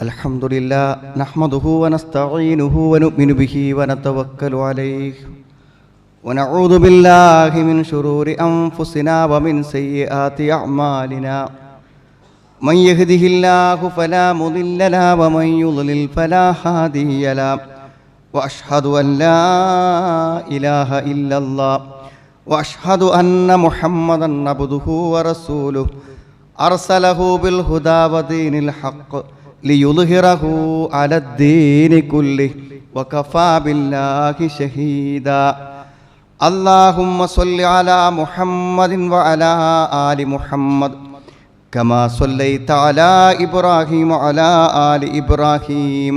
الحمد لله نحمده ونستعينه ونؤمن به ونتوكل عليه ونعوذ بالله من شرور أنفسنا ومن سيئات أعمالنا من يهده الله فلا مضل له ومن يضلل فلا هادي له وأشهد أن لا إله إلا الله وأشهد أن محمدا عبده ورسوله أرسله بالهدى ودين الحق ليظهره على الدين كله وكفى بالله شهيدا اللهم صل على محمد وعلى آل محمد كما صليت على إبراهيم وعلى آل إبراهيم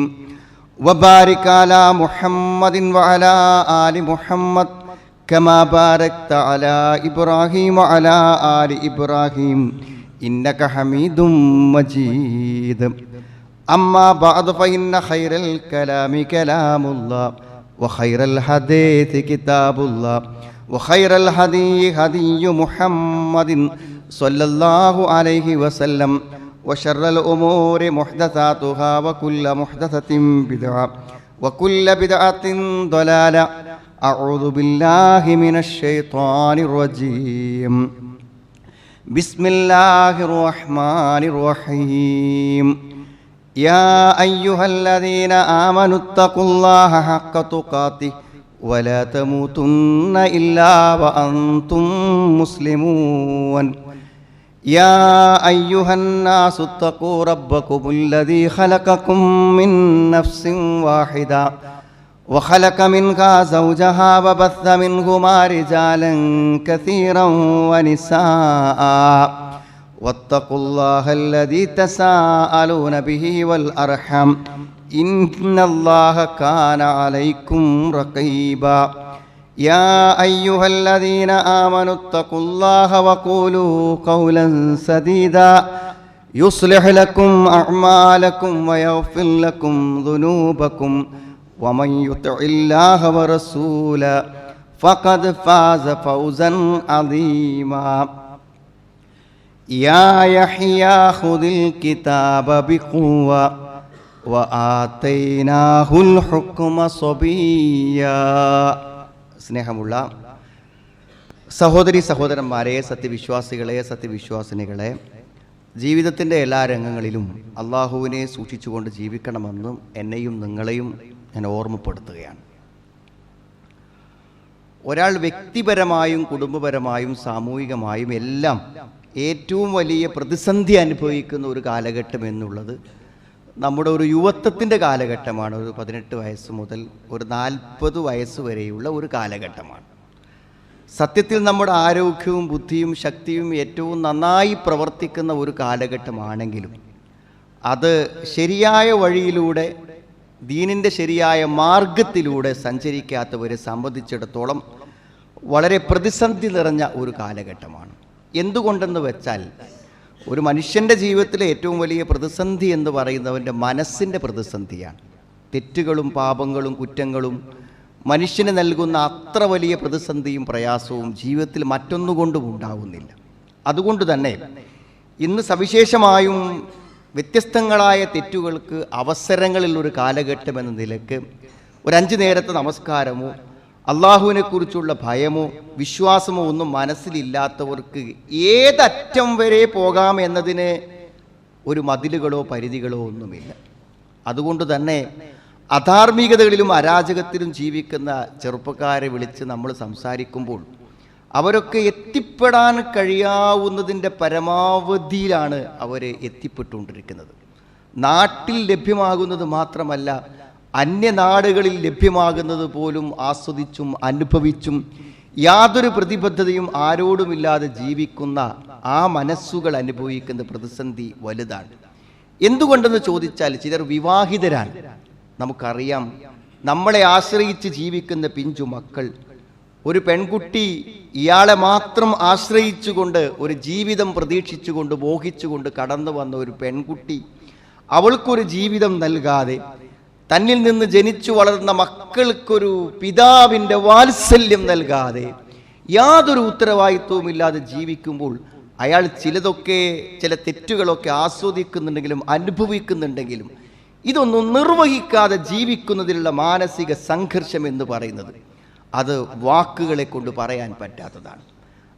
وبارك على محمد وعلى آل محمد كما باركت على إبراهيم وعلى آل إبراهيم إنك حميد مجيد أما بعد فإن خير الكلام كلام الله وخير الحديث كتاب الله وخير الهدي هدي محمد صلى الله عليه وسلم وشر الأمور محدثاتها وكل محدثة بدعة وكل بدعة ضلالة أعوذ بالله من الشيطان الرجيم بسم الله الرحمن الرحيم يا أيها الذين آمنوا اتقوا الله حق تقاته ولا تموتن إلا وأنتم مسلمون يا أيها الناس اتقوا ربكم الذي خلقكم من نفس واحدة وخلق منها زوجها وبث منهما رجالا كثيرا ونساء واتقوا الله الذي تساءلون به والأرحام إن الله كان عليكم رقيبا يا أيها الذين آمنوا اتقوا الله وقولوا قولا سديدا يصلح لكم أعمالكم ويغفر لكم ذنوبكم ومن يطع الله ورسوله فقد فاز فوزا عظيما يا يحيى خذ الكتاب بقوة وآتيناه الحكم صبيا സ്നേഹമുള്ള സഹോദരി സഹോദരന്മാരെ, സത്യവിശ്വാസികളെ, സത്യവിശ്വാസിനികളെ, ജീവിതത്തിൻ്റെ എല്ലാ രംഗങ്ങളിലും അള്ളാഹുവിനെ സൂക്ഷിച്ചുകൊണ്ട് ജീവിക്കണമെന്നും എന്നെയും നിങ്ങളെയും ഞാൻ ഓർമ്മപ്പെടുത്തുകയാണ്. ഒരാൾ വ്യക്തിപരമായും കുടുംബപരമായും സാമൂഹികമായും എല്ലാം ഏറ്റവും വലിയ പ്രതിസന്ധി അനുഭവിക്കുന്ന ഒരു കാലഘട്ടം എന്നുള്ളത് നമ്മുടെ ഒരു യുവത്വത്തിൻ്റെ കാലഘട്ടമാണ്. ഒരു 18 വയസ്സ് മുതൽ ഒരു 40 വയസ്സ് വരെയുള്ള ഒരു കാലഘട്ടമാണ്. സത്യത്തിൽ നമ്മുടെ ആരോഗ്യവും ബുദ്ധിയും ശക്തിയും ഏറ്റവും നന്നായി പ്രവർത്തിക്കുന്ന ഒരു കാലഘട്ടമാണെങ്കിലും അത് ശരിയായ വഴിയിലൂടെ, ദീനിൻ്റെ ശരിയായ മാർഗത്തിലൂടെ സഞ്ചരിക്കാത്തവരെ സംബന്ധിച്ചിടത്തോളം വളരെ പ്രതിസന്ധി നിറഞ്ഞ ഒരു കാലഘട്ടമാണ്. എന്തുകൊണ്ടെന്ന് വെച്ചാൽ, ഒരു മനുഷ്യൻ്റെ ജീവിതത്തിലെ ഏറ്റവും വലിയ പ്രതിസന്ധി എന്ന് പറയുന്നവൻ്റെ മനസ്സിൻ്റെ പ്രതിസന്ധിയാണ്. തെറ്റുകളും പാപങ്ങളും കുറ്റങ്ങളും മനുഷ്യന് നൽകുന്ന അത്ര വലിയ പ്രതിസന്ധിയും പ്രയാസവും ജീവിതത്തിൽ മറ്റൊന്നുകൊണ്ടും ഉണ്ടാവുന്നില്ല. അതുകൊണ്ട് തന്നെ ഇന്ന് സവിശേഷമായും വ്യത്യസ്തങ്ങളായ തെറ്റുകൾക്ക് അവസരങ്ങളിൽ ഒരു കാലഘട്ടം എന്ന നിലക്ക് ഒരു 5 നേരത്തെ നമസ്കാരമോ അള്ളാഹുവിനെക്കുറിച്ചുള്ള ഭയമോ വിശ്വാസമോ ഒന്നും മനസ്സിലില്ലാത്തവർക്ക് ഏതറ്റം വരെ പോകാം എന്നതിന് ഒരു മതിലുകളോ പരിധികളോ ഒന്നുമില്ല. അതുകൊണ്ട് തന്നെ അധാർമികതകളിലും അരാജകത്തിലും ജീവിക്കുന്ന ചെറുപ്പക്കാരെ വിളിച്ച് നമ്മൾ സംസാരിക്കുമ്പോൾ അവരൊക്കെ എത്തിപ്പെടാൻ കഴിയാവുന്നതിൻ്റെ പരമാവധിയിലാണ് അവർ എത്തിപ്പെട്ടുകൊണ്ടിരിക്കുന്നത്. നാട്ടിൽ ലഭ്യമാകുന്നത് മാത്രമല്ല, അന്യനാടുകളിൽ ലഭ്യമാകുന്നത് പോലും ആസ്വദിച്ചും അനുഭവിച്ചും യാതൊരു പ്രതിബദ്ധതയും ആരോടുമില്ലാതെ ജീവിക്കുന്ന ആ മനസ്സുകൾ അനുഭവിക്കുന്ന പ്രതിസന്ധി വലുതാണ്. എന്തുകൊണ്ടെന്ന് ചോദിച്ചാൽ, ചിലർ വിവാഹിതരാണ്. നമുക്കറിയാം, നമ്മളെ ആശ്രയിച്ച് ജീവിക്കുന്ന പിഞ്ചു മക്കൾ. ഒരു പെൺകുട്ടി ഇയാളെ മാത്രം ആശ്രയിച്ചുകൊണ്ട് ഒരു ജീവിതം പ്രതീക്ഷിച്ചുകൊണ്ട് മോഹിച്ചുകൊണ്ട് കടന്നു വന്ന ഒരു പെൺകുട്ടി, അവൾക്കൊരു ജീവിതം നൽകാതെ, തന്നിൽ നിന്ന് ജനിച്ചു വളർന്ന മക്കൾക്കൊരു പിതാവിൻ്റെ വാത്സല്യം നൽകാതെ, യാതൊരു ഉത്തരവാദിത്വവുമില്ലാതെ ജീവിക്കുമ്പോൾ അയാൾ ചില തെറ്റുകളൊക്കെ ആസ്വദിക്കുന്നുണ്ടെങ്കിലും അനുഭവിക്കുന്നുണ്ടെങ്കിലും ഇതൊന്നും നിർവഹിക്കാതെ ജീവിക്കുന്നതിലുള്ള മാനസിക സംഘർഷം എന്ന് പറയുന്നത് അത് വാക്കുകളെ കൊണ്ട് പറയാൻ പറ്റാത്തതാണ്.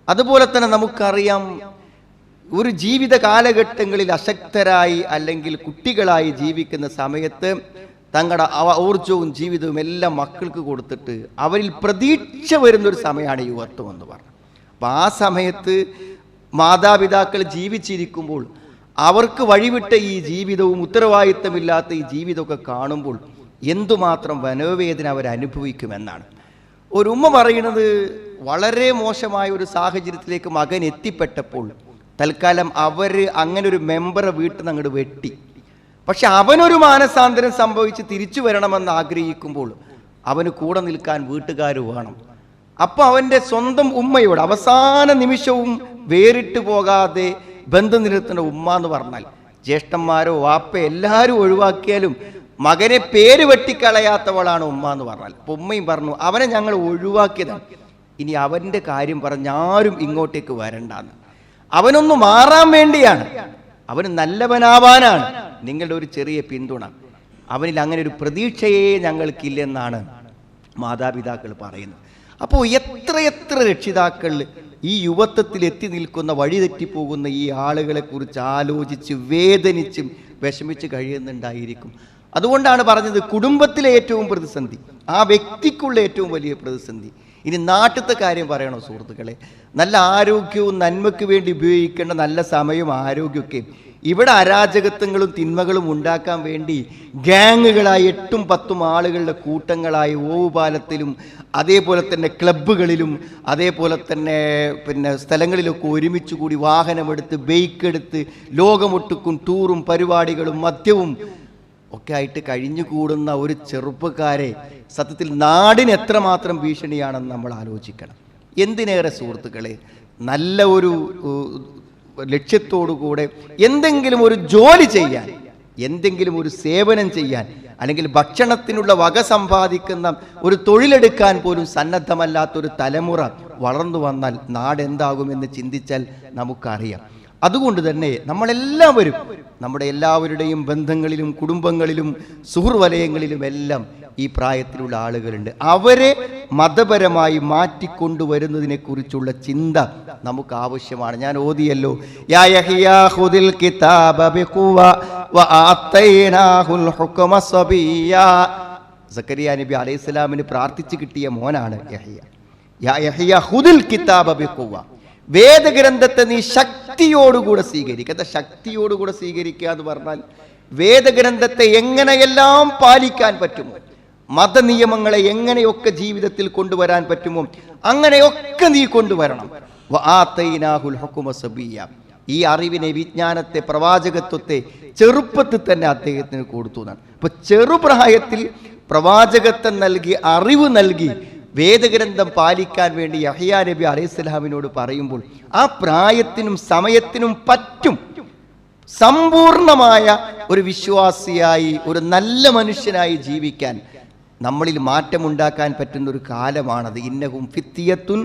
അതുപോലെ തന്നെ നമുക്കറിയാം, ഒരു ജീവിത കാലഘട്ടങ്ങളിൽ അശക്തരായി അല്ലെങ്കിൽ കുട്ടികളായി ജീവിക്കുന്ന സമയത്ത് തങ്ങളുടെ ഊർജവും ജീവിതവും എല്ലാം മക്കൾക്ക് കൊടുത്തിട്ട് അവരിൽ പ്രതീക്ഷ വരുന്നൊരു സമയമാണ് യുവത്വം എന്ന് പറഞ്ഞത്. അപ്പം ആ സമയത്ത് മാതാപിതാക്കൾ ജീവിച്ചിരിക്കുമ്പോൾ അവർക്ക് വഴിവിട്ട ഈ ജീവിതവും ഉത്തരവാദിത്തമില്ലാത്ത ഈ ജീവിതമൊക്കെ കാണുമ്പോൾ എന്തുമാത്രം മനോവേദന അവരനുഭവിക്കുമെന്നാണ്. ഒരു ഉമ്മ പറയുന്നത്, വളരെ മോശമായ ഒരു സാഹചര്യത്തിലേക്ക് മകൻ എത്തിപ്പെട്ടപ്പോൾ തൽക്കാലം അവർ അങ്ങനെ ഒരു മെമ്പറെ വീട്ടിൽ നിന്ന് അങ്ങോട്ട് വെട്ടി. പക്ഷെ അവനൊരു മാനസാന്തരം സംഭവിച്ച് തിരിച്ചു വരണമെന്ന് ആഗ്രഹിക്കുമ്പോൾ അവന് കൂടെ നിൽക്കാൻ വീട്ടുകാർ വേണം. അപ്പോൾ അവൻ്റെ സ്വന്തം ഉമ്മയോട് അവസാന നിമിഷവും വേറിട്ട് പോകാതെ ബന്ധം നിലനിർത്തുന്ന ഉമ്മ എന്ന് പറഞ്ഞാൽ, ജ്യേഷ്ഠന്മാരോ വാപ്പ എല്ലാവരും ഒഴിവാക്കിയാലും മകനെ പേര് വെട്ടിക്കളയാത്തവളാണ് ഉമ്മ എന്ന് പറഞ്ഞാൽ. അപ്പോൾ ഉമ്മയും പറഞ്ഞു, അവനെ ഞങ്ങൾ ഒഴിവാക്കിയതാണ്, ഇനി അവൻ്റെ കാര്യം പറഞ്ഞാരും ഇങ്ങോട്ടേക്ക് വരണ്ടാന്ന്. അവനൊന്ന് മാറാൻ വേണ്ടിയാണ്, അവന് നല്ലവനാവാനാണ് നിങ്ങളുടെ ഒരു ചെറിയ പിന്തുണ. അവനിൽ അങ്ങനെ ഒരു പ്രതീക്ഷയെ ഞങ്ങൾക്കില്ലെന്നാണ് മാതാപിതാക്കൾ പറയുന്നത്. അപ്പോൾ എത്രയെത്ര രക്ഷിതാക്കൾ ഈ യുവത്വത്തിൽ എത്തി നിൽക്കുന്ന, വഴിതെറ്റിപ്പോകുന്ന ഈ ആളുകളെ കുറിച്ച് ആലോചിച്ച് വേദനിച്ചും വിഷമിച്ച് കഴിയുന്നുണ്ടായിരിക്കും. അതുകൊണ്ടാണ് പറഞ്ഞത്, കുടുംബത്തിലെ ഏറ്റവും പ്രതിസന്ധി ആ വ്യക്തിക്കുള്ള ഏറ്റവും വലിയ പ്രതിസന്ധി. ഇനി നാട്ടിലത്തെ കാര്യം പറയണോ സുഹൃത്തുക്കളെ? നല്ല ആരോഗ്യവും നന്മയ്ക്ക് വേണ്ടി ഉപയോഗിക്കേണ്ട നല്ല സമയവും ആരോഗ്യമൊക്കെ ഇവിടെ അരാജകത്വങ്ങളും തിന്മകളും ഉണ്ടാക്കാൻ വേണ്ടി ഗ്യാങ്ങുകളായി 8ഉം 10ഉം ആളുകളുടെ കൂട്ടങ്ങളായി ഓവുപാലത്തിലും അതേപോലെ തന്നെ ക്ലബ്ബുകളിലും അതേപോലെ തന്നെ സ്ഥലങ്ങളിലൊക്കെ ഒരുമിച്ച് കൂടി വാഹനമെടുത്ത് ബൈക്കെടുത്ത് ലോകമൊട്ടുക്കും ടൂറും പരിപാടികളും മദ്യവും ഒക്കെ ആയിട്ട് കഴിഞ്ഞുകൂടുന്ന ഒരു ചെറുപ്പക്കാരെ സത്യത്തിൽ നാടിന് എത്രമാത്രം ഭീഷണിയാണെന്ന് നമ്മൾ ആലോചിക്കണം. എന്തിനേറെ സുഹൃത്തുക്കളെ, നല്ല ഒരു ലക്ഷ്യത്തോടുകൂടെ എന്തെങ്കിലും ഒരു ജോലി ചെയ്യാൻ, എന്തെങ്കിലും ഒരു സേവനം ചെയ്യാൻ, അല്ലെങ്കിൽ ഭക്ഷണത്തിനുള്ള വക സമ്പാദിക്കുന്ന ഒരു തൊഴിലെടുക്കാൻ പോലും സന്നദ്ധമല്ലാത്തൊരു തലമുറ വളർന്നു വന്നാൽ നാടെന്താകുമെന്ന് ചിന്തിച്ചാൽ നമുക്കറിയാം. അതുകൊണ്ട് തന്നെ നമ്മളെല്ലാവരും നമ്മുടെ എല്ലാവരുടെയും ബന്ധങ്ങളിലും കുടുംബങ്ങളിലും സുഹൃവലയങ്ങളിലും എല്ലാം ഈ പ്രായത്തിലുള്ള ആളുകളുണ്ട്. അവരെ മതപരമായി മാറ്റിക്കൊണ്ടുവരുന്നതിനെ കുറിച്ചുള്ള ചിന്ത നമുക്ക് ആവശ്യമാണ്. ഞാൻ ഓതിയല്ലോ, യാ യഹ്യാ ഖുദിൽ കിതാബ ബിഖുവ വആതൈനാഹുൽ ഹുക്മ സബിയ്യാ. സക്കരിയ നബി അലൈഹിസ്സലാമിന് പ്രാർത്ഥിച്ചു കിട്ടിയ മോനാണ് യഹ്യ. യാ യഹ്യാ ഖുദിൽ കിതാബ ബിഖുവ, വേദഗ്രന്ഥത്തെ നീ ശക്തിയോടുകൂടെ സ്വീകരിക്കുക. എന്താ ശക്തിയോടുകൂടെ സ്വീകരിക്കുക എന്ന് പറഞ്ഞാൽ, വേദഗ്രന്ഥത്തെ എങ്ങനെയെല്ലാം പാലിക്കാൻ പറ്റുമോ, മതനിയമങ്ങളെ എങ്ങനെയൊക്കെ ജീവിതത്തിൽ കൊണ്ടുവരാൻ പറ്റുമോ അങ്ങനെയൊക്കെ നീ കൊണ്ടുവരണം. വആതൈനാഹുൽ ഹുക്മ സബിയ്യ, ഈ അറിവിനെ, വിജ്ഞാനത്തെ, പ്രവാചകത്വത്തെ ചെറുപ്പത്തിൽ തന്നെ അദ്ദേഹത്തിന് കൊടുത്തു എന്നാണ്. അപ്പൊ ചെറുപ്രായത്തിൽ പ്രവാചകത്വം നൽകി, അറിവ് നൽകി, വേദഗ്രന്ഥം പാലിക്കാൻ വേണ്ടി യഹ്യാ നബി അലൈഹിസ്സലാമിനോട് പറയുമ്പോൾ ആ പ്രായത്തിനും സമയത്തിനും പറ്റും സമ്പൂർണമായ ഒരു വിശ്വാസിയായി, ഒരു നല്ല മനുഷ്യനായി ജീവിക്കാൻ, നമ്മളിൽ മാറ്റമുണ്ടാക്കാൻ പറ്റുന്ന ഒരു കാലമാണത്. ഇന്നഹും ഫിത്തിയത്തുൻ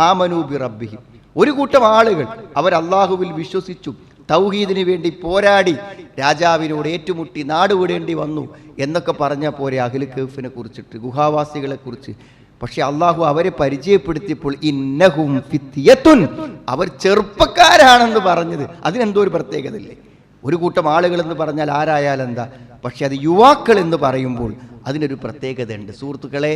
ആമനൂ ബി റബ്ബിഹിം, ഒരു കൂട്ടം ആളുകൾ അവർ അള്ളാഹുവിൽ വിശ്വസിച്ചു, തൗഹീദിന് വേണ്ടി പോരാടി, രാജാവിനോട് ഏറ്റുമുട്ടി നാടുവിടേണ്ടി വന്നു എന്നൊക്കെ പറഞ്ഞ പോരെ അഹ്ലു കഹ്ഫിനെ കുറിച്ചിട്ട്, ഗുഹാവാസികളെ കുറിച്ച്. പക്ഷെ അള്ളാഹു അവരെ പരിചയപ്പെടുത്തിയപ്പോൾ ഇന്നഹും ഫിത്തിയത്തുൻ, അവർ ചെറുപ്പക്കാരാണെന്ന് പറഞ്ഞത് അതിനെന്തോ ഒരു പ്രത്യേകത ഇല്ലേ? ഒരു കൂട്ടം ആളുകൾ എന്ന് പറഞ്ഞാൽ ആരായാലെന്താ, പക്ഷെ അത് യുവാക്കൾ എന്ന് പറയുമ്പോൾ അതിനൊരു പ്രത്യേകത ഉണ്ട്. സുഹൃത്തുക്കളെ,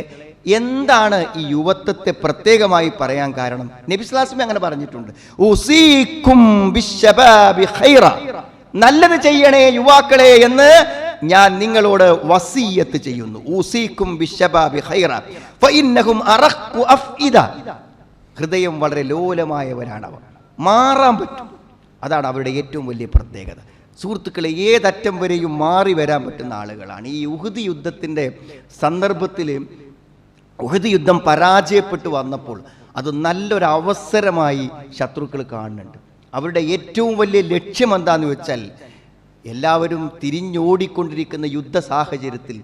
എന്താണ് ഈ യുവത്വത്തെ പ്രത്യേകമായി പറയാൻ കാരണം? നബി സ്വല്ലല്ലാഹു അലൈഹി വസല്ലം അങ്ങനെ പറഞ്ഞിട്ടുണ്ട്, ഉസീകും ബിശ്ശബാബി ഖൈറ, നല്ലത് ചെയ്യണേ യുവാക്കളെ എന്ന് ഞാൻ നിങ്ങളോട് വസിയ്യത്ത് ചെയ്യുന്നു. ഉസീകും ബിശ്ശബാബി ഖൈറ ഫഇന്നഹും അറഖു അഫ്ഇദ, ഹൃദയം വളരെ ലോലമായവരാണ് അവർ, മാറാൻ പറ്റും. അതാണ് അവരുടെ ഏറ്റവും വലിയ പ്രത്യേകത. സുഹൃത്തുക്കളെ, ഏതറ്റം വരെയും മാറി വരാൻ പറ്റുന്ന ആളുകളാണ്. ഈ ഉഹദ് യുദ്ധത്തിൻ്റെ സന്ദർഭത്തിൽ ഉഹദ് യുദ്ധം പരാജയപ്പെട്ടു വന്നപ്പോൾ അത് നല്ലൊരു അവസരമായി ശത്രുക്കൾ കാണുന്നുണ്ട്. അവരുടെ ഏറ്റവും വലിയ ലക്ഷ്യം എന്താണെന്ന് വെച്ചാൽ, എല്ലാവരും തിരിഞ്ഞോടിക്കൊണ്ടിരിക്കുന്ന യുദ്ധ സാഹചര്യത്തിൽ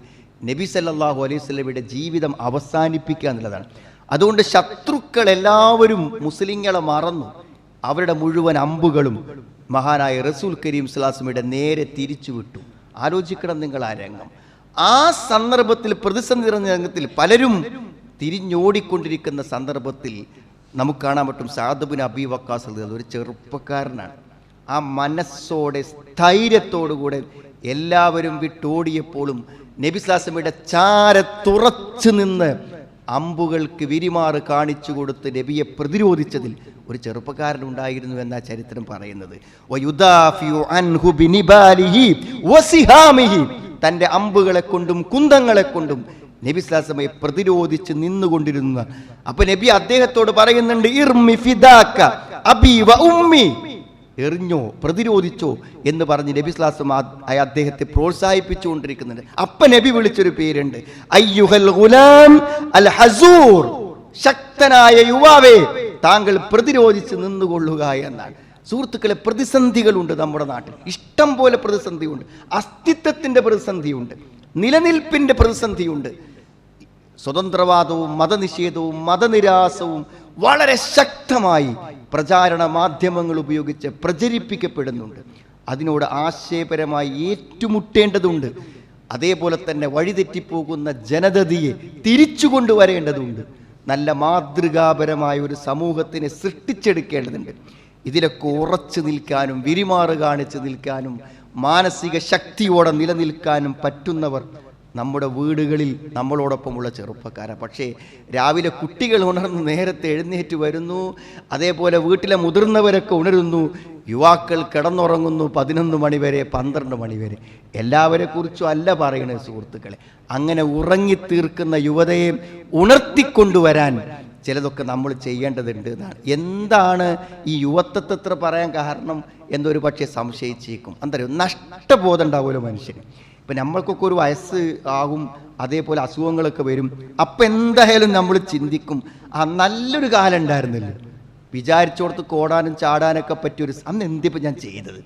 നബി സല്ലല്ലാഹു അലൈഹി വസല്ലമയുടെ ജീവിതം അവസാനിപ്പിക്കുക എന്നുള്ളതാണ്. അതുകൊണ്ട് ശത്രുക്കൾ എല്ലാവരും മുസ്ലിങ്ങളെ മറന്നു. അവരുടെ മുഴുവൻ അമ്പുകളും മഹാനായ റസൂൽ കരീം സ്വല്ലല്ലാഹു അലൈഹി വസല്ലമയുടെ നേരെ തിരിച്ചു വിട്ടു. ആലോചിക്കണം നിങ്ങൾ ആ രംഗം. ആ സന്ദർഭത്തിൽ, പ്രതിസന്ധി നിറഞ്ഞ രംഗത്തിൽ പലരും തിരിഞ്ഞോടിക്കൊണ്ടിരിക്കുന്ന സന്ദർഭത്തിൽ നമുക്ക് കാണാൻ പറ്റും സഅദ് ഇബ്നു അബീ വഖാസ് ഒരു ചെറുപ്പക്കാരനാണ്. ആ മനസ്സോടെ സ്ഥൈര്യത്തോടുകൂടെ എല്ലാവരും വിട്ടോടിയപ്പോഴും നബി സ്വല്ലല്ലാഹു അലൈഹി വസല്ലമയുടെ ചാരത്തുറച്ചു നിന്ന് അമ്പുകൾക്ക് വിരിമാറ് കാണിച്ചു കൊടുത്ത് നബിയെ പ്രതിരോധിച്ചതിൽ ഒരു ചെറുപ്പക്കാരൻ ഉണ്ടായിരുന്നു എന്ന ചരിത്രം പറയുന്നത്. തൻ്റെ അമ്പുകളെ കൊണ്ടും കുന്തങ്ങളെ കൊണ്ടും നബി സ്വല്ലല്ലാഹു അലൈഹി വസല്ലമയെ പ്രതിരോധിച്ച് നിന്നുകൊണ്ടിരുന്ന. അപ്പൊ നബി അദ്ദേഹത്തോട് പറയുന്നുണ്ട്, ഇർമി ഫിദാക അബി വ ഉമ്മി, എറിഞ്ഞോ, പ്രതിരോധിച്ചോ എന്ന് പറഞ്ഞ് നബി സ്വല്ലല്ലാഹു അലൈഹി വസല്ലം അദ്ദേഹത്തെ പ്രോത്സാഹിപ്പിച്ചുകൊണ്ടിരിക്കുന്നുണ്ട്. അപ്പ നബി വിളിച്ചൊരു പേരുണ്ട്, അയ്യുഹൽ ഗുലാം അൽ ഹസൂർ, ശക്തനായ യുവാവേ താങ്കൾ പ്രതിരോധിച്ച് നിന്നുകൊള്ളുക എന്നാണ്. സുഹൃത്തുക്കളെ, പ്രതിസന്ധികളുണ്ട് നമ്മുടെ നാട്ടിൽ, ഇഷ്ടം പോലെ പ്രതിസന്ധിയുണ്ട്. അസ്തിത്വത്തിന്റെ പ്രതിസന്ധിയുണ്ട്, നിലനിൽപ്പിന്റെ പ്രതിസന്ധിയുണ്ട്. സ്വതന്ത്രവാദവും മതനിഷേധവും മതനിരാസവും വളരെ ശക്തമായി പ്രചാരണ മാധ്യമങ്ങൾ ഉപയോഗിച്ച് പ്രചരിപ്പിക്കപ്പെടുന്നുണ്ട്. അതിനോട് ആശയപരമായി ഏറ്റുമുട്ടേണ്ടതുണ്ട്. അതേപോലെ തന്നെ വഴിതെറ്റിപ്പോകുന്ന ജനതയെ തിരിച്ചു കൊണ്ടുവരേണ്ടതുണ്ട്. നല്ല മാതൃകാപരമായ ഒരു സമൂഹത്തിനെ സൃഷ്ടിച്ചെടുക്കേണ്ടതുണ്ട്. ഇതിലൊക്കെ ഉറച്ചു നിൽക്കാനും വിരിമാറ് കാണിച്ചു നിൽക്കാനും മാനസിക ശക്തിയോടെ നിലനിൽക്കാനും പറ്റുന്നവർ നമ്മുടെ വീടുകളിൽ നമ്മളോടൊപ്പമുള്ള ചെറുപ്പക്കാരാണ്. പക്ഷേ രാവിലെ കുട്ടികൾ ഉണർന്ന് നേരത്തെ എഴുന്നേറ്റ് വരുന്നു, അതേപോലെ വീട്ടിലെ മുതിർന്നവരൊക്കെ ഉണരുന്നു, യുവാക്കൾ കിടന്നുറങ്ങുന്നു 11 മണി വരെ 12 മണി വരെ. എല്ലാവരെ കുറിച്ചും അല്ല പറയണത് സുഹൃത്തുക്കളെ. അങ്ങനെ ഉറങ്ങിത്തീർക്കുന്ന യുവതയെ ഉണർത്തിക്കൊണ്ടുവരാൻ ചിലതൊക്കെ നമ്മൾ ചെയ്യേണ്ടതുണ്ട് എന്നാണ്. എന്താണ് ഈ യുവത്വത്തെ പറയാൻ കാരണം എന്നൊരു പക്ഷേ സംശയിച്ചേക്കും. എന്തായാലും നഷ്ടബോധം ഉണ്ടാവുമല്ലോ മനുഷ്യന്. ഇപ്പം നമ്മൾക്കൊക്കെ ഒരു വയസ്സ് ആകും, അതേപോലെ അസുഖങ്ങളൊക്കെ വരും. അപ്പം എന്തായാലും നമ്മൾ ചിന്തിക്കും, ആ നല്ലൊരു കാലം ഉണ്ടായിരുന്നല്ലോ, വിചാരിച്ചോടത്ത് കോടാനും ചാടാനൊക്കെ പറ്റിയൊരു അന്ന് എന്തിപ്പോൾ ഞാൻ ചെയ്തത്,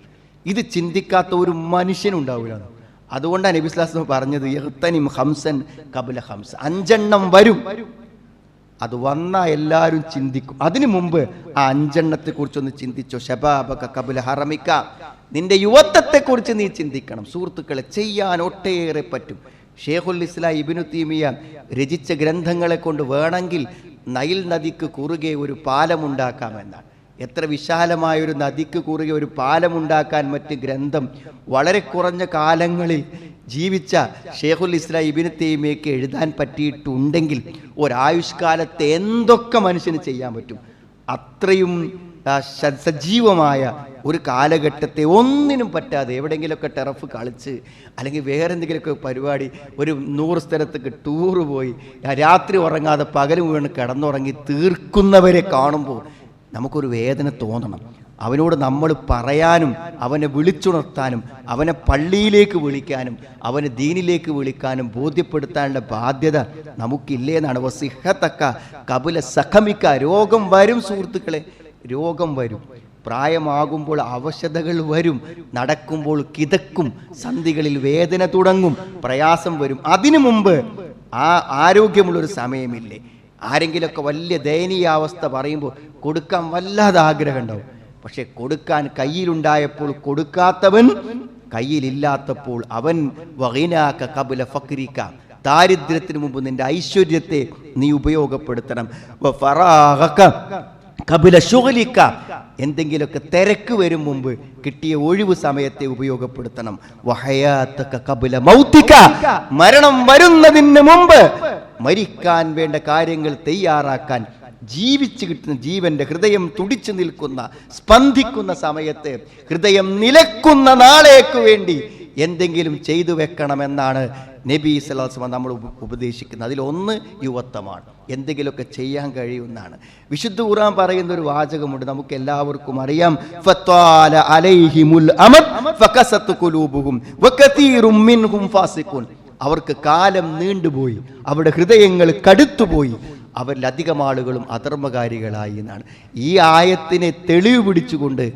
ഇത് ചിന്തിക്കാത്ത ഒരു മനുഷ്യനുണ്ടാവില്ല. അതുകൊണ്ടാണ് നബി സ്വല്ലല്ലാഹു അലൈഹി വസല്ലം പറഞ്ഞത്, യഗ്തനിം ഖംസൻ ഖബ്ല ഖംസ്, 5 എണ്ണം വരും, അത് വന്നാൽ എല്ലാവരും ചിന്തിക്കും. അതിനു മുമ്പ് ആ 5 എണ്ണത്തെക്കുറിച്ചൊന്ന് ചിന്തിച്ചോ. ശബാബക ഖബ്ല ഹറമിക, നിന്റെ യുവത്വത്തെക്കുറിച്ച് നീ ചിന്തിക്കണം. സുഹൃത്തുക്കളെ, ചെയ്യാൻ ഒട്ടേറെ പറ്റും. ഷേഖുൽ ഇസ്ലാം ഇബ്നു തൈമിയ്യ രചിച്ച ഗ്രന്ഥങ്ങളെ കൊണ്ട് വേണമെങ്കിൽ നൈൽ നദിക്ക് കുറുകെ ഒരു പാലമുണ്ടാക്കാമെന്നാണ്. എത്ര വിശാലമായൊരു നദിക്ക് കുറുകെ ഒരു പാലമുണ്ടാക്കാൻ മറ്റ് ഗ്രന്ഥം വളരെ കുറഞ്ഞ കാലങ്ങളിൽ ജീവിച്ച ഷേഖുൽ ഇസ്ലാം ഇബ്നു തൈമിയ്യക്ക് എഴുതാൻ പറ്റിയിട്ടുണ്ടെങ്കിൽ ഒരായുഷ്കാലത്തെ എന്തൊക്കെ മനുഷ്യന് ചെയ്യാൻ പറ്റും. അത്രയും സജീവമായ ഒരു കാലഘട്ടത്തെ ഒന്നിനും പറ്റാതെ എവിടെയെങ്കിലുമൊക്കെ ടെറഫ് കളിച്ച് അല്ലെങ്കിൽ വേറെ എന്തെങ്കിലുമൊക്കെ പരിപാടി, ഒരു 100 സ്ഥലത്തേക്ക് ടൂറ് പോയി രാത്രി ഉറങ്ങാതെ പകൽ മുഴുവൻ കിടന്നുറങ്ങി തീർക്കുന്നവരെ കാണുമ്പോൾ നമുക്കൊരു വേദന തോന്നണം. അവനോട് നമ്മൾ പറയാനും അവനെ വിളിച്ചുണർത്താനും അവനെ പള്ളിയിലേക്ക് വിളിക്കാനും അവനെ ദീനിലേക്ക് വിളിക്കാനും ബോധ്യപ്പെടുത്താനുള്ള ബാധ്യത നമുക്കില്ലേ എന്നാണ്. വസിഹത്തക്ക കബുല സഖമിക്ക, രോഗം വരും സുഹൃത്തുക്കളെ, രോഗം വരും. പ്രായമാകുമ്പോൾ അവശതകൾ വരും, നടക്കുമ്പോൾ കിതക്കും, സന്ധികളിൽ വേദന തുടങ്ങും, പ്രയാസം വരും. അതിനു മുമ്പ് ആ ആരോഗ്യമുള്ളൊരു സമയമില്ലേ. ആരെങ്കിലുമൊക്കെ വലിയ ദയനീയാവസ്ഥ പറയുമ്പോൾ കൊടുക്കാൻ വല്ലാതെ ആഗ്രഹം ഉണ്ടാവും. പക്ഷെ കൊടുക്കാൻ കയ്യിലുണ്ടായപ്പോൾ കൊടുക്കാത്തവൻ കയ്യിലില്ലാത്തപ്പോൾ അവൻ വഗിനാക ഖബ്ല ഫഖ്രിക, ദാരിദ്ര്യത്തിന് മുമ്പ് നിന്റെ ഐശ്വര്യത്തെ നീ ഉപയോഗപ്പെടുത്തണം. വഫറാഗക ഖബ്ല ശുഗ്ലിക, എന്തെങ്കിലുമൊക്കെ തിരക്ക് വരും മുമ്പ് കിട്ടിയ ഒഴിവ് സമയത്തെ ഉപയോഗപ്പെടുത്തണം. വഹയാതക ഖബ്ല മൗതിക, മരണം വരുന്നതിന് മുമ്പ് മരിക്കാൻ വേണ്ട കാര്യങ്ങൾ തയ്യാറാക്കാൻ, ജീവിച്ചു കിട്ടുന്ന ജീവന്റെ ഹൃദയം തുടിച്ചു നിൽക്കുന്ന സ്പന്ദിക്കുന്ന സമയത്ത് ഹൃദയം നിലക്കുന്ന നാളേക്ക് വേണ്ടി എന്തെങ്കിലും ചെയ്തു വെക്കണമെന്നാണ് നബി സല്ലല്ലാഹു അലൈഹി വസല്ലം നമ്മൾ ഉപദേശിക്കുന്നത്. അതിലൊന്ന് യുവത്വമാണ്, എന്തെങ്കിലുമൊക്കെ ചെയ്യാൻ കഴിയുമെന്നാണ്. വിശുദ്ധ ഖുർആൻ പറയുന്ന ഒരു വാചകമുണ്ട്, നമുക്ക് എല്ലാവർക്കും അറിയാം. ഫത്വാല അലൈഹിമുൽ അമദ് ഫകസത് ഖുലൂബുഹും വകതീറും മിൻഹും ഫാസിഖൂൻ, അവർക്ക് കാലം നീണ്ടുപോയി, അവരുടെ ഹൃദയങ്ങൾ കടുത്തുപോയി, അവരിലധികം ആളുകളും അധർമ്മകാരികളായി എന്നാണ്. ഈ ആയത്തിനെ തെളിവ് പിടിച്ചുകൊണ്ട്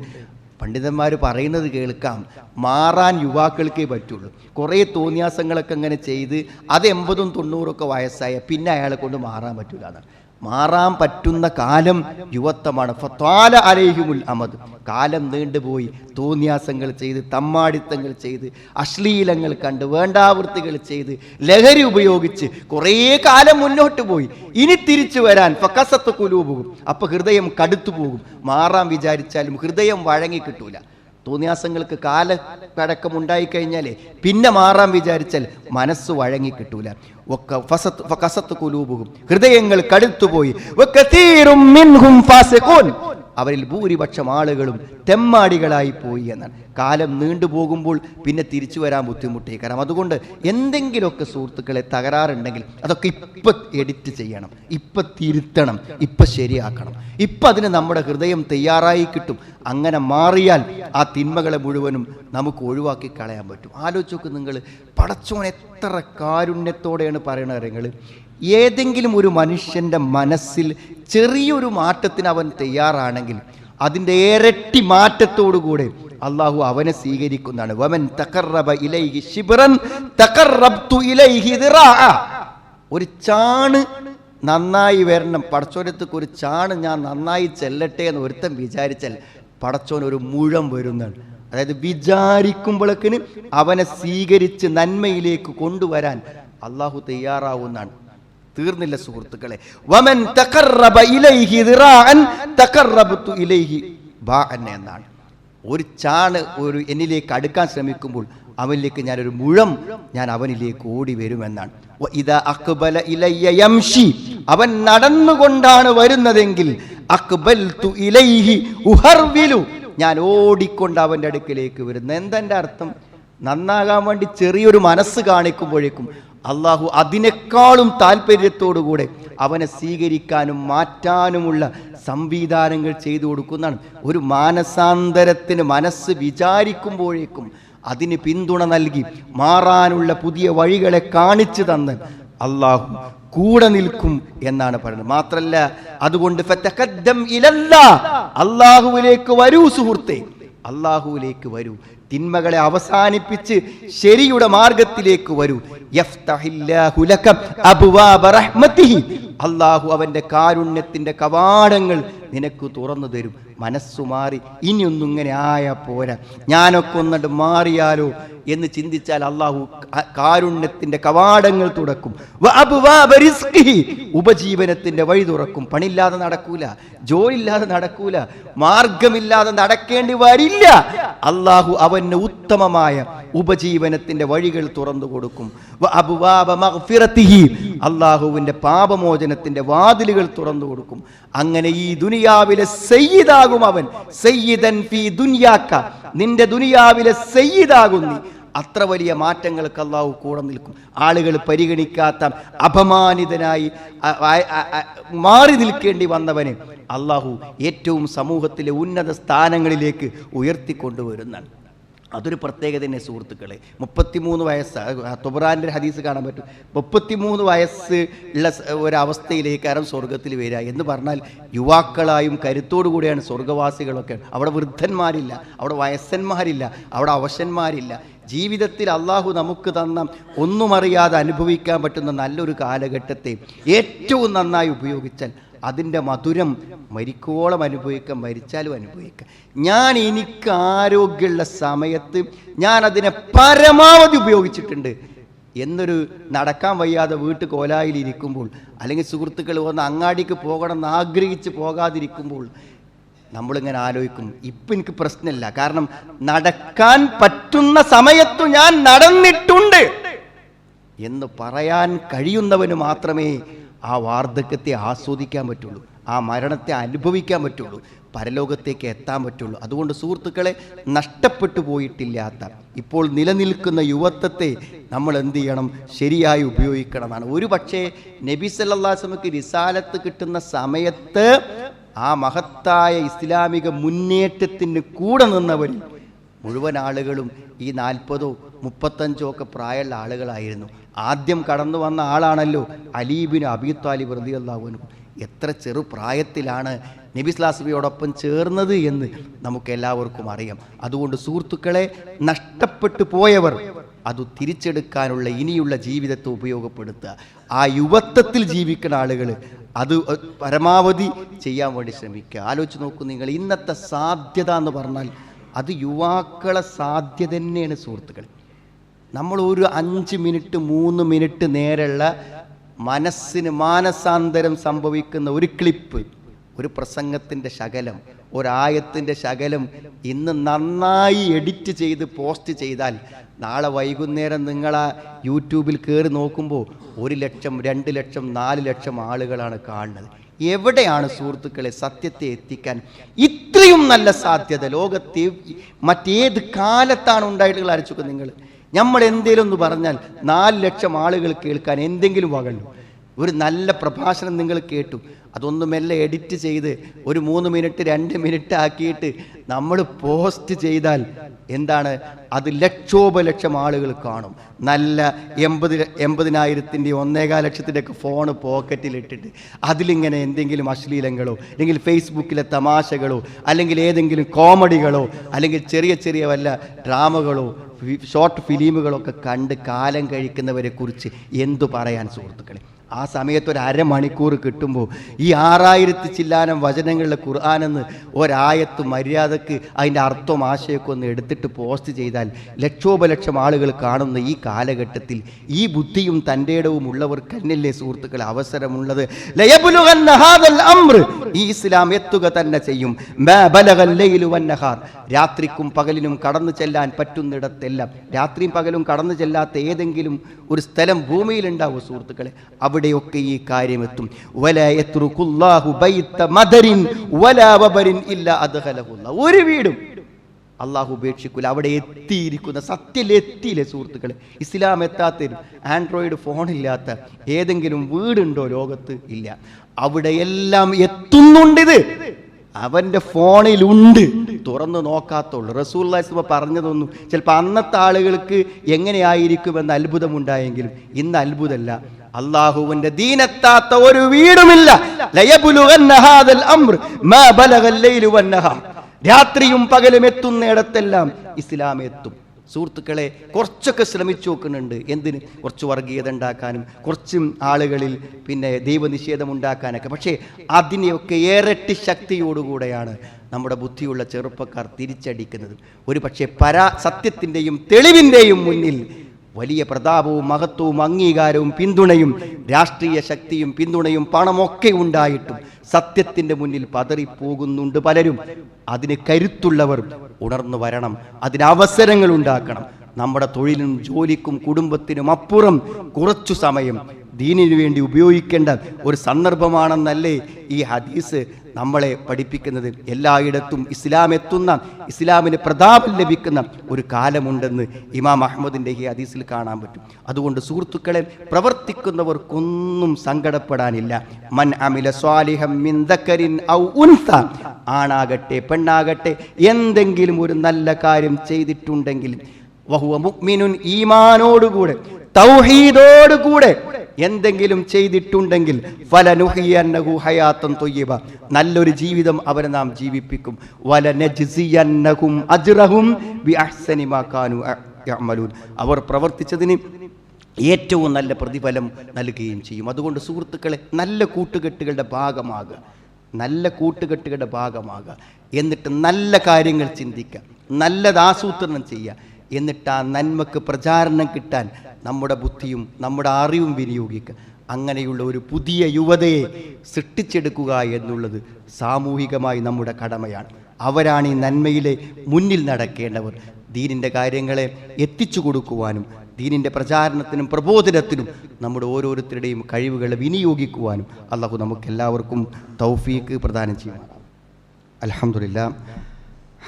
പണ്ഡിതന്മാർ പറയുന്നത് കേൾക്കാം, മാറാൻ യുവാക്കൾക്കേ പറ്റുള്ളൂ. കുറേ തോന്നിയാസങ്ങളൊക്കെ അങ്ങനെ ചെയ്ത് അത് 80-90 വയസ്സായ പിന്നെ അയാളെ കൊണ്ട് മാറാൻ പറ്റില്ല എന്നാണ്. മാറാൻ പറ്റുന്ന കാലം യുവത്വമാണ്. ഫത്വാല അലൈഹിമുൽ അമദ്, കാലം നീണ്ടുപോയി. തോന്നിയാസങ്ങൾ ചെയ്ത്, തമ്മാടിത്തങ്ങൾ ചെയ്ത്, അശ്ലീലങ്ങൾ കണ്ട്, വേണ്ടാവൃത്തികൾ ചെയ്ത്, ലഹരി ഉപയോഗിച്ച് കുറേ കാലം മുന്നോട്ട് പോയി. ഇനി തിരിച്ചു വരാൻ ഫക്കസത്ത് കുലൂബും, അപ്പൊ ഹൃദയം കടുത്തു പോകും. മാറാൻ വിചാരിച്ചാലും ഹൃദയം വഴങ്ങി കിട്ടൂല. തോന്നിയാസങ്ങൾക്ക് കാലപ്പഴക്കം ഉണ്ടായിക്കഴിഞ്ഞാലേ പിന്നെ മാറാൻ വിചാരിച്ചാൽ മനസ്സ് വഴങ്ങി കിട്ടൂല. ഹൃദയങ്ങൾ കടുത്തുപോയി. അവരിൽ ഭൂരിപക്ഷം ആളുകളും തെമ്മാടികളായി പോയി എന്നാണ്. കാലം നീണ്ടുപോകുമ്പോൾ പിന്നെ തിരിച്ചു വരാൻ ബുദ്ധിമുട്ടേ. കാരണം അതുകൊണ്ട് എന്തെങ്കിലുമൊക്കെ സുഹൃത്തുക്കളെ തകരാറുണ്ടെങ്കിൽ അതൊക്കെ ഇപ്പം എഡിറ്റ് ചെയ്യണം, ഇപ്പം തിരുത്തണം, ഇപ്പം ശരിയാക്കണം. ഇപ്പം അതിന് നമ്മുടെ ഹൃദയം തയ്യാറായി കിട്ടും. അങ്ങനെ മാറിയാൽ ആ തിന്മകളെ മുഴുവനും നമുക്ക് ഒഴിവാക്കി കളയാൻ പറ്റും. ആലോചിച്ച് നിങ്ങൾ, പടച്ചോൻ എത്ര കാരുണ്യത്തോടെയാണ് പറയണത്. നിങ്ങൾ ഏതെങ്കിലും ഒരു മനുഷ്യൻ്റെ മനസ്സിൽ ചെറിയൊരു മാറ്റത്തിന് അവൻ തയ്യാറാണെങ്കിൽ അതിൻ്റെ ഇരട്ടി മാറ്റത്തോടുകൂടെ അള്ളാഹു അവനെ സ്വീകരിക്കുന്നതാണ്. വമൻ തഖറബ ഇലൈഹി ശിബ്റൻ തഖറബ്തു ഇലൈഹി ദിറാഅ. ഒരു ചാണ് നന്നായി വരണം, പടച്ചോനത്തേക്ക് ഒരു ചാണ് ഞാൻ നന്നായി ചെല്ലട്ടെ എന്ന് ഒരുത്തൻ വിചാരിച്ചാൽ പടച്ചോൻ ഒരു മുഴം വരുന്നതാണ്. അതായത് വിചാരിക്കുമ്പോഴേക്കിന് അവനെ സ്വീകരിച്ച് നന്മയിലേക്ക് കൊണ്ടുവരാൻ അള്ളാഹു തയ്യാറാവുന്നതാണ്. തീർന്നില്ല സുഹൃത്തുക്കളെ. വമൻ തഖറബ ഇലൈഹി ദിറാഅൻ തഖറബ്തു ഇലൈഹി ബാഅൻ എന്നാണ്. ഒരു ചാണ് ഒരു എന്നിലേക്ക് അടുക്കാൻ ശ്രമിക്കുമ്പോൾ അവനിലേക്ക് ഞാനൊരു മുഴം ഞാൻ അവനിലേക്ക് ഓടി വരുമെന്നാണ്. ഇദാ അഖ്ബല ഇലയ്യ യംശി, അവൻ നടന്നുകൊണ്ടാണ് വരുന്നതെങ്കിൽ അഖ്ബൽതു ഇലൈഹി ഉഹർവിലു, ഞാൻ ഓടിക്കൊണ്ട് അവൻ്റെ അടുക്കിലേക്ക് വരുന്നു. എന്തെൻ്റെ അർത്ഥം? നന്നാകാൻ വേണ്ടി ചെറിയൊരു മനസ്സ് കാണിക്കുമ്പോഴേക്കും അള്ളാഹു അതിനേക്കാളും താല്പര്യത്തോടുകൂടെ അവനെ സ്വീകരിക്കാനും മാറ്റാനുമുള്ള സംവിധാനങ്ങൾ ചെയ്തു കൊടുക്കുന്നതാണ്. ഒരു മാനസാന്തരത്തിന് മനസ്സ് വിചാരിക്കുമ്പോഴേക്കും അതിന് പിന്തുണ നൽകി മാറാനുള്ള പുതിയ വഴികളെ കാണിച്ചു തന്ന് അള്ളാഹു കൂടെ നിൽക്കും എന്നാണ് പറയുന്നത്. മാത്രല്ല അതുകൊണ്ട് ഫതഖദ്ദം ഇലല്ലാഹ്, അള്ളാഹുവിലേക്ക് വരൂ സുഹൃത്തേ, അള്ളാഹുവിലേക്ക് വരൂ. തിന്മകളെ അവസാനിപ്പിച്ച് ശരിയുടെ മാർഗത്തിലേക്ക് വരൂ. യഫ്തഹില്ലാഹു ലക അബ്വാബ റഹ്മതിഹി, അള്ളാഹു അവൻ്റെ കാരുണ്യത്തിൻ്റെ കവാടങ്ങൾ നിനക്ക് തുറന്നു തരും. മനസ്സു മാറി ഇനിയൊന്നും ഇങ്ങനെ ആയാ പോരാ, ഞാനൊക്കെ ഒന്നിട്ട് മാറിയാലോ എന്ന് ചിന്തിച്ചാൽ അള്ളാഹു കാരുണ്യത്തിൻ്റെ കവാടങ്ങൾ തുറക്കും. ഉപജീവനത്തിൻ്റെ വഴി തുറക്കും. പണിയില്ലാതെ നടക്കൂല, ജോലിയില്ലാതെ നടക്കൂല, മാർഗമില്ലാതെ നടക്കേണ്ടി വരില്ല. അള്ളാഹു അവന് ഉത്തമമായ ഉപജീവനത്തിൻ്റെ വഴികൾ തുറന്നു കൊടുക്കും. അള്ളാഹുവിൻ്റെ പാപമോചനത്തിൻ്റെ വാതിലുകൾ തുറന്നു കൊടുക്കും. അങ്ങനെ ഈ ദുനിയാവിലെ സയ്യിദാകും അവൻ. സയ്യിദൻ ഫീ ദുനിയാക, നിന്റെ ദുനിയാവിലെ സയ്യിദാകും നീ. അത്ര വലിയ മാറ്റങ്ങൾക്ക് അള്ളാഹു കൂടെ നിൽക്കും. ആളുകൾ പരിഗണിക്കാത്ത അപമാനിതനായി മാറി നിൽക്കേണ്ടി വന്നവനെ അള്ളാഹു ഏറ്റവും സമൂഹത്തിലെ ഉന്നത സ്ഥാനങ്ങളിലേക്ക് ഉയർത്തിക്കൊണ്ടുവരുന്നതാണ്. അതൊരു പ്രത്യേകത തന്നെ സുഹൃത്തുക്കളെ. 33 വയസ്സ് തൊബറാൻ്റെ ഹദീസ് കാണാൻ പറ്റും. 33 വയസ്സ് ഉള്ള ഒരവസ്ഥയിലേക്കാരം സ്വർഗത്തിൽ വരിക എന്ന് പറഞ്ഞാൽ യുവാക്കളായും കരുത്തോടു കൂടിയാണ് സ്വർഗവാസികളൊക്കെ. അവിടെ വൃദ്ധന്മാരില്ല, അവിടെ വയസ്സന്മാരില്ല, അവിടെ അവശന്മാരില്ല. ജീവിതത്തിൽ അള്ളാഹു നമുക്ക് തന്ന ഒന്നും അറിയാതെ അനുഭവിക്കാൻ പറ്റുന്ന നല്ലൊരു കാലഘട്ടത്തെ ഏറ്റവും നന്നായി ഉപയോഗിച്ചാൽ അതിൻ്റെ മധുരം മരിക്കോളം അനുഭവിക്കാം, മരിച്ചാലും അനുഭവിക്കാം. ഞാൻ എനിക്ക് ആരോഗ്യമുള്ള സമയത്ത് ഞാൻ അതിനെ പരമാവധി ഉപയോഗിച്ചിട്ടുണ്ട് എന്നൊരു നടക്കാൻ വയ്യാതെ വീട്ടു കോലായിലിരിക്കുമ്പോൾ, അല്ലെങ്കിൽ സുഹൃത്തുക്കൾ വന്ന് അങ്ങാടിക്ക് പോകണം എന്ന് ആഗ്രഹിച്ച് പോകാതിരിക്കുമ്പോൾ നമ്മളിങ്ങനെ ആലോചിക്കും, ഇപ്പം എനിക്ക് പ്രശ്നമില്ല, കാരണം നടക്കാൻ പറ്റുന്ന സമയത്തു ഞാൻ നടന്നിട്ടുണ്ട് എന്ന് പറയാൻ കഴിയുന്നവന് മാത്രമേ ആ വാർദ്ധക്യത്തെ ആസ്വദിക്കാൻ പറ്റുള്ളൂ, ആ മരണത്തെ അനുഭവിക്കാൻ പറ്റുള്ളൂ, പരലോകത്തേക്ക് എത്താൻ പറ്റുള്ളൂ. അതുകൊണ്ട് സുഹൃത്തുക്കളെ, നഷ്ടപ്പെട്ടു പോയിട്ടില്ലാത്ത ഇപ്പോൾ നിലനിൽക്കുന്ന യുവത്വത്തെ നമ്മൾ എന്ത് ചെയ്യണം? ശരിയായി ഉപയോഗിക്കണമെന്നാണ്. ഒരു പക്ഷേ നബി സല്ലല്ലാഹു അലൈഹി വസല്ലമക്ക് റിസാലത്ത് കിട്ടുന്ന സമയത്ത് ആ മഹത്തായ ഇസ്ലാമിക മുന്നേറ്റത്തിന് കൂടെ നിന്നവരിൽ മുഴുവൻ ആളുകളും ഈ 40 35 ഒക്കെ പ്രായമുള്ള ആളുകളായിരുന്നു. ആദ്യം കടന്നു വന്ന ആളാണല്ലോ അലി ഇബ്നു അബീ ത്വാലിബ് റളിയല്ലാഹു അൻഹു. എത്ര ചെറുപ്രായത്തിലാണ് നബി സ്വല്ലല്ലാഹു അലൈഹി വസല്ലമയോടൊപ്പം ചേർന്നത് എന്ന് നമുക്ക് എല്ലാവർക്കും അറിയാം. അതുകൊണ്ട് സുഹൃത്തുക്കളെ, നഷ്ടപ്പെട്ടു പോയവർ അത് തിരിച്ചെടുക്കാനുള്ള ഇനിയുള്ള ജീവിതത്തെ ഉപയോഗപ്പെടുത്തുക. ആ യുവത്വത്തിൽ ജീവിക്കുന്ന ആളുകൾ അത് പരമാവധി ചെയ്യാൻ വേണ്ടി ശ്രമിക്കുക. ആലോചിച്ച് നോക്കൂ നിങ്ങൾ, ഇന്നത്തെ സാധ്യത എന്ന് പറഞ്ഞാൽ അത് യുവാക്കളെ സാധ്യത തന്നെയാണ് സുഹൃത്തുക്കൾ. നമ്മൾ ഒരു 5 മിനിറ്റ് 3 മിനിറ്റ് നേരെയുള്ള മനസ്സിന് മാനസാന്തരം സംഭവിക്കുന്ന ഒരു ക്ലിപ്പ്, ഒരു പ്രസംഗത്തിൻ്റെ ശകലം, ഒരായത്തിൻ്റെ ശകലം ഇന്ന് നന്നായി എഡിറ്റ് ചെയ്ത് പോസ്റ്റ് ചെയ്താൽ നാളെ വൈകുന്നേരം നിങ്ങൾ ആ യൂട്യൂബിൽ കയറി നോക്കുമ്പോൾ 1 ലക്ഷം 2 ലക്ഷം 4 ലക്ഷം ആളുകളാണ് കാണുന്നത്. എവിടെയാണ് സുഹൃത്തുക്കളെ സത്യത്തെ എത്തിക്കാൻ ഇത്രയും നല്ല സാധ്യത ലോകത്തെ മറ്റേത് കാലത്താണ് ഉണ്ടായിട്ടുള്ള? അരച്ചൊക്കെ നിങ്ങൾ, നമ്മൾ എന്തേലും ഒന്ന് പറഞ്ഞാൽ 4 ലക്ഷം ആളുകൾ കേൾക്കാൻ എന്തെങ്കിലും വകണ്ടു? ഒരു നല്ല പ്രഭാഷണം നിങ്ങൾ കേട്ടു, അതൊന്നും മെല്ലെ എഡിറ്റ് ചെയ്ത് ഒരു 3 മിനിറ്റ് 2 മിനിറ്റ് ആക്കിയിട്ട് നമ്മൾ പോസ്റ്റ് ചെയ്താൽ എന്താണ്, അത് ലക്ഷോപലക്ഷം ആളുകൾ കാണും. നല്ല 80,000-ൻ്റെ 1.25 ലക്ഷത്തിൻ്റെ ഒക്കെ ഫോണ് പോക്കറ്റിലിട്ടിട്ട് അതിലിങ്ങനെ എന്തെങ്കിലും അശ്ലീലങ്ങളോ അല്ലെങ്കിൽ ഫേസ്ബുക്കിലെ തമാശകളോ അല്ലെങ്കിൽ ഏതെങ്കിലും കോമഡികളോ അല്ലെങ്കിൽ ചെറിയ ചെറിയ വല്ല ഡ്രാമകളോ ഷോർട്ട് ഫിലിമുകളൊക്കെ കണ്ട് കാലം കഴിക്കുന്നവരെ കുറിച്ച് എന്തു പറയാൻ സുഹൃത്തുക്കളെ? ആ സമയത്ത് ഒരു അരമണിക്കൂർ കിട്ടുമ്പോൾ ഈ 6000 ചില്ലാനം വചനങ്ങളിലെ ഖുർആനെന്ന് ഒരായത്ത് മര്യാദക്ക് അതിൻ്റെ അർത്ഥവും ആശയമൊക്കെ ഒന്ന് എടുത്തിട്ട് പോസ്റ്റ് ചെയ്താൽ ലക്ഷോപലക്ഷം ആളുകൾ കാണുന്ന ഈ കാലഘട്ടത്തിൽ ഈ ബുദ്ധിയും തൻ്റെ ഇടവും ഉള്ളവർക്ക് തന്നെയല്ലേ സുഹൃത്തുക്കളെ അവസരമുള്ളത്? ഈ ഇസ്ലാം എത്തുക തന്നെ ചെയ്യും. രാത്രിക്കും പകലിനും കടന്നു ചെല്ലാൻ പറ്റുന്നിടത്തെല്ലാം, രാത്രിയും പകലും കടന്നു ചെല്ലാത്ത ഏതെങ്കിലും ഒരു സ്ഥലം ഭൂമിയിലുണ്ടാവും സുഹൃത്തുക്കളെ, അവിടെയൊക്കെ ഈ കാര്യം എത്തും. ഒരു വീടും അള്ളാഹു ഉപേക്ഷിക്കൂല. അവിടെ എത്തിയിരിക്കുന്ന സത്യത്തിലെത്തിയില്ലേ സുഹൃത്തുക്കളെ? ഇസ്ലാം എത്താത്തരും ആൻഡ്രോയിഡ് ഫോണില്ലാത്ത ഏതെങ്കിലും വീടുണ്ടോ ലോകത്ത്? ഇല്ല. അവിടെയെല്ലാം എത്തുന്നുണ്ടിത്, അവൻ്റെ ഫോണിലുണ്ട്, തുറന്നു നോക്കാത്തുള്ളൂ. റസൂലുള്ളാഹി സ്വല്ലല്ലാഹു അലൈഹി വസല്ലം പറഞ്ഞതൊന്നും ചിലപ്പോൾ അന്നത്തെ ആളുകൾക്ക് എങ്ങനെയായിരിക്കുമെന്ന് അത്ഭുതമുണ്ടായെങ്കിലും ഇന്ന് അത്ഭുതമല്ല. അള്ളാഹുവിന്റെ ദീനെത്താത്ത ഒരു വീടുമില്ല. രാത്രിയും പകലും എത്തുന്നിടത്തെല്ലാം ഇസ്ലാം എത്തും. സുഹൃത്തുക്കളെ, കുറച്ചൊക്കെ ശ്രമിച്ചു നോക്കുന്നുണ്ട്. എന്തിന്? കുറച്ച് വർഗീയത ഉണ്ടാക്കാനും കുറച്ചും ആളുകളിൽ പിന്നെ ദൈവനിഷേധം ഉണ്ടാക്കാനൊക്കെ. പക്ഷേ അതിനെയൊക്കെ ഇരട്ടി ശക്തിയോടുകൂടെയാണ് നമ്മുടെ ബുദ്ധിയുള്ള ചെറുപ്പക്കാർ തിരിച്ചടിക്കുന്നത്. ഒരു പക്ഷേ സത്യത്തിൻ്റെയും തെളിവിൻ്റെയും മുന്നിൽ വലിയ പ്രതാപവും മഹത്വവും അംഗീകാരവും പിന്തുണയും രാഷ്ട്രീയ ശക്തിയും പിന്തുണയും പണമൊക്കെ ഉണ്ടായിട്ടും സത്യത്തിൻ്റെ മുന്നിൽ പതറിപ്പോകുന്നുണ്ട് പലരും. അതിന് കരുത്തുള്ളവർ ഉണർന്നു വരണം, അതിന് അവസരങ്ങൾ ഉണ്ടാക്കണം. നമ്മുടെ തൊഴിലിനും ജോലിക്കും കുടുംബത്തിനും അപ്പുറം കുറച്ചു സമയം ദീനിനു വേണ്ടി ഉപയോഗിക്കേണ്ട ഒരു സന്ദർഭമാണെന്നല്ലേ ഈ ഹദീസ് നമ്മളെ പഠിപ്പിക്കുന്നത്. എല്ലായിടത്തും ഇസ്ലാം എത്തുന്ന, ഇസ്ലാമിന് പ്രതാപം ലഭിക്കുന്ന ഒരു കാലമുണ്ടെന്ന് ഇമാം അഹ്മദിൻ്റെ ഈ ഹദീസിൽ കാണാൻ പറ്റും. അതുകൊണ്ട് സുഹൃത്തുക്കളെ, പ്രവർത്തിക്കുന്നവർക്കൊന്നും സങ്കടപ്പെടാനില്ല. മൻ അമില സ്വാലിഹം മിൻ ദക്കരിൻ ഔ ഉൻസ, ആണാകട്ടെ പെണ്ണാകട്ടെ എന്തെങ്കിലും ഒരു നല്ല കാര്യം ചെയ്തിട്ടുണ്ടെങ്കിൽ, വഹുവ മുഅ്മിനുൻ, ഈമാനോടുകൂടെ തൗഹീദോടുകൂടെ എന്തെങ്കിലും ചെയ്തിട്ടുണ്ടെങ്കിൽ, ഫലനുഹിയന്നഹു ഹയാത്തൻ ത്വയ്യിബ, നല്ലൊരു ജീവിതം അവരെ നാം ജീവിപ്പിക്കും. വലനജ്സിയന്നഹും അജ്റഹും ബിഅഹ്സനി മാ കാനൂ യഅമലൂൻ, അവർ പ്രവർത്തിച്ചതിന് ഏറ്റവും നല്ല പ്രതിഫലം നൽകുകയും ചെയ്യും. അതുകൊണ്ട് സുഹൃത്തുക്കളെ, നല്ല കൂട്ടുകെട്ടുകളുടെ ഭാഗമാകുക, നല്ല കൂട്ടുകെട്ടുകളുടെ ഭാഗമാകുക. എന്നിട്ട് നല്ല കാര്യങ്ങൾ ചിന്തിക്കുക, നല്ലത് ആസൂത്രണം ചെയ്യുക. എന്നിട്ട് ആ നന്മക്ക് പ്രചാരണം കിട്ടാൻ നമ്മുടെ ബുദ്ധിയും നമ്മുടെ അറിവും വിനിയോഗിക്കുക. അങ്ങനെയുള്ള ഒരു പുതിയ യുവതയെ സൃഷ്ടിച്ചെടുക്കുക എന്നുള്ളത് സാമൂഹികമായി നമ്മുടെ കടമയാണ്. അവരാണ് ഈ നന്മയിലെ മുന്നിൽ നടക്കേണ്ടവർ. ദീനിൻ്റെ കാര്യങ്ങളെ എത്തിച്ചു കൊടുക്കുവാനും ദീനിൻ്റെ പ്രചാരണത്തിനും പ്രബോധനത്തിനും നമ്മുടെ ഓരോരുത്തരുടെയും കഴിവുകളെ വിനിയോഗിക്കുവാനും അല്ലാഹു നമുക്കെല്ലാവർക്കും തൗഫീക്ക് പ്രദാനം ചെയ്യണം. അൽഹംദുലില്ലാ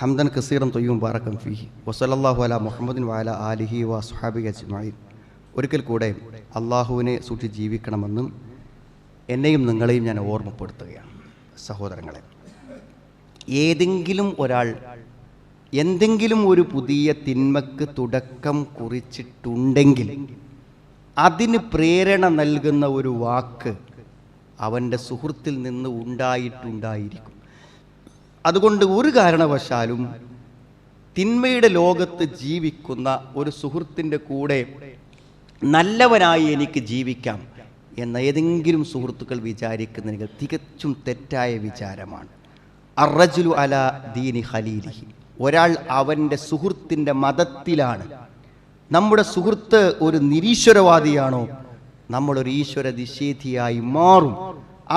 ഹംദൻ കസീറൻ ത്വയ്യിബൻ ബാറകം ഫീഹി വസല്ലല്ലാഹു അലാ മുഹമ്മദിൻ വഅലാ ആലിഹി വഅസ്ഹാബിഹി അജ്മഈൻ. ഒരിക്കൽ കൂടെ അള്ളാഹുവിനെ സൂക്ഷിച്ച് ജീവിക്കണമെന്നും എന്നെയും നിങ്ങളെയും ഞാൻ ഓർമ്മപ്പെടുത്തുകയാണ്. സഹോദരങ്ങളെ, ഏതെങ്കിലും ഒരാൾ എന്തെങ്കിലും ഒരു പുതിയ തിന്മക്ക് തുടക്കം കുറിച്ചിട്ടുണ്ടെങ്കിൽ അതിന് പ്രേരണ നൽകുന്ന ഒരു വാക്ക് അവൻ്റെ സുഹൃത്തിൽ നിന്ന് ഉണ്ടായിട്ടുണ്ടായിരിക്കും. അതുകൊണ്ട് ഒരു കാരണവശാലും തിന്മയുടെ ലോകത്ത് ജീവിക്കുന്ന ഒരു സുഹൃത്തിൻ്റെ കൂടെ നല്ലവനായി എനിക്ക് ജീവിക്കാം എന്ന ഏതെങ്കിലും സുഹൃത്തുക്കൾ വിചാരിക്കുന്നത് തികച്ചും തെറ്റായ വിചാരമാണ്. അർറജുലു അലാ ദീനി ഖലീലിഹി, ഒരാൾ അവൻ്റെ സുഹൃത്തിൻ്റെ മതത്തിലാണ്. നമ്മുടെ സുഹൃത്ത് ഒരു നിരീശ്വരവാദിയാണോ, നമ്മളൊരു ഈശ്വര നിഷേധിയായി മാറും.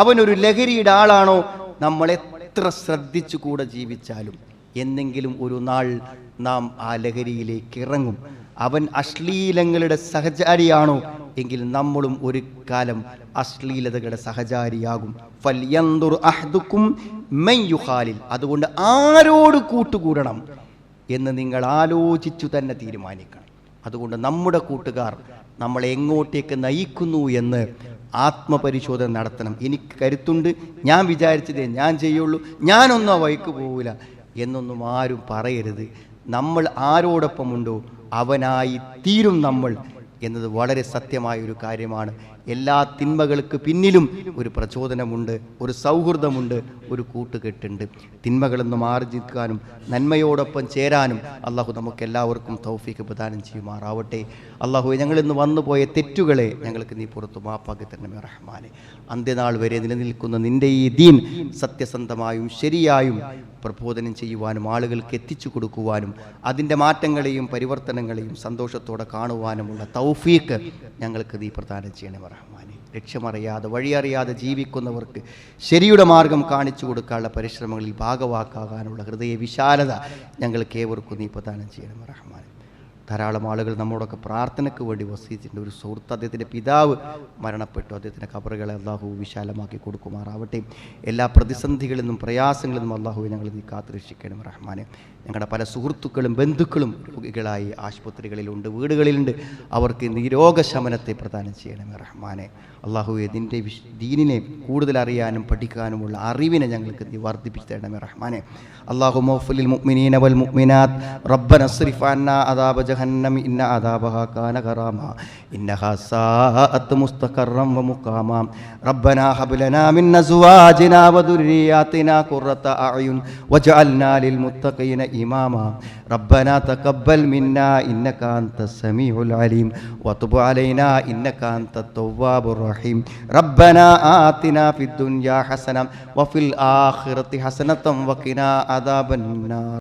അവനൊരു ലഹരിയുടെ ആളാണോ, നമ്മൾ എത്ര ശ്രദ്ധിച്ചു കൂടെ ജീവിച്ചാലും എന്നെങ്കിലും ഒരു നാൾ നാം ആ ലഹരിയിലേക്ക് ഇറങ്ങും. അവൻ അശ്ലീലങ്ങളുടെ സഹചാരിയാണോ എങ്കിൽ നമ്മളും ഒരു കാലം അശ്ലീലതകളുടെ സഹചാരിയാകും. ഫൽയൻദുർ അഹ്ദുക്കും മൻ യുഖാലിൽ, അതുകൊണ്ട് ആരോട് കൂട്ടുകൂടണം എന്ന് നിങ്ങൾ ആലോചിച്ചു തന്നെ തീരുമാനിക്കണം. അതുകൊണ്ട് നമ്മുടെ കൂട്ടുകാർ നമ്മളെ എങ്ങോട്ടേക്ക് നയിക്കുന്നു എന്ന് ആത്മപരിശോധന നടത്തണം. എനിക്ക് കരുത്തുണ്ട്, ഞാൻ വിചാരിച്ചതേ ഞാൻ ചെയ്യുള്ളൂ, ഞാനൊന്നും ആ വഴിക്ക് പോവില്ല എന്നൊന്നും ആരും പറയരുത്. നമ്മൾ ആരോടൊപ്പമുണ്ടോ അവനായി തീരും നമ്മൾ എന്നത് വളരെ സത്യമായൊരു കാര്യമാണ്. എല്ലാ തിന്മകൾക്ക് പിന്നിലും ഒരു പ്രചോദനമുണ്ട്, ഒരു സൗഹൃദമുണ്ട്, ഒരു കൂട്ടുകെട്ടുണ്ട്. തിന്മകളൊന്നും മാർജിക്കാനും നന്മയോടൊപ്പം ചേരാനും അള്ളാഹു നമുക്ക് എല്ലാവർക്കും തൗഫീഖ് പ്രദാനം ചെയ്യുമാറാവട്ടെ. അള്ളാഹു ഞങ്ങളിന്ന് വന്നുപോയ തെറ്റുകളെ ഞങ്ങൾക്ക് നീ പുറത്തു മാപ്പാക്കി തരണമേ റഹ്മാനെ. അന്ത്യനാൾ വരെ നിലനിൽക്കുന്ന നിൻ്റെ ഈ ദീൻ സത്യസന്ധമായും ശരിയായും പ്രബോധനം ചെയ്യുവാനും ആളുകൾക്ക് എത്തിച്ചു കൊടുക്കുവാനും അതിൻ്റെ മാറ്റങ്ങളെയും പരിവർത്തനങ്ങളെയും സന്തോഷത്തോടെ കാണുവാനുമുള്ള തൗഫീഖ് ഞങ്ങൾക്ക് നീ പ്രദാനം ചെയ്യണമേ റഹ്മാനെ. ലക്ഷ്യമറിയാതെ വഴിയറിയാതെ ജീവിക്കുന്നവർക്ക് ശരിയുടെ മാർഗം കാണിച്ചു കൊടുക്കാനുള്ള പരിശ്രമങ്ങളിൽ ഭാഗവാക്കാകാനുള്ള ഹൃദയ വിശാലത ഞങ്ങൾക്ക് ഏവർക്കും നീ പ്രദാനം ചെയ്യണമേ റഹ്മാനെ. ധാരാളം ആളുകൾ നമ്മളോടൊക്കെ പ്രാർത്ഥനയ്ക്ക് വേണ്ടി വസിച്ചിട്ടുണ്ട്. ഒരു സുഹൃത്ത്, അദ്ദേഹത്തിൻ്റെ പിതാവ് മരണപ്പെട്ടു. അദ്ദേഹത്തിൻ്റെ ഖബറുകളെ അള്ളാഹു വിശാലമാക്കി കൊടുക്കുമാറാവട്ടെ. എല്ലാ പ്രതിസന്ധികളിൽ നിന്നും പ്രയാസങ്ങളിൽ നിന്നും അള്ളാഹു ഞങ്ങൾ നീ കാത്തുരക്ഷിക്കണം റഹ്മാനെ. ഞങ്ങളുടെ പല സുഹൃത്തുക്കളും ബന്ധുക്കളും രോഗികളായി ആശുപത്രികളിലുണ്ട്, വീടുകളിലുണ്ട്. അവർക്ക് നിരോഗശമനത്തെ പ്രദാനം ചെയ്യണമേ റഹ്മാനെ. അള്ളാഹുവെ നിൻ്റെ ദീനിനെ കൂടുതൽ അറിയാനും പഠിക്കാനുമുള്ള അറിവിനെ ഞങ്ങൾക്ക് നീ വർദ്ധിപ്പിച്ചു തരണമേ റഹ്മാനെ. അല്ലാഹുമ്മ ഗ്ഫിർ മുഅ്മിനീന വൽ മുഅ്മിനാത്ത് റബ്ബന സ്രിഫ് അന്നാ അദാബ ജഹന്നം ഇന്ന അദാബഹാ കാന ഗറാമ ഇന്നഹാ സാഅത് മുസ്തഖറൻ വ മുഖാമ റബ്ബനാ ഹബ് ലനാ മിൻ അസ്വാജിനാ വ ദുർരിയാതിനാ ഖുർറത അഅ്യുൻ വജഅൽനാ ലിൽ മുത്തഖീന ഇമാമ റബ്ബനാ തഖബ്ബൽ മിന്നാ ഇന്നക അൻതസ് സമീഉൽ അലീം വതുബ് അലൈനാ ഇന്നക അൻതത് തവ്വാബുർ റഹീം റബ്ബനാ ആതിനാ ഫിദ് ദുനിയാ ഹസന വഫിൽ ആഖിറതി ഹസനതൻ വഖിനാ അദാബൻ നാർ.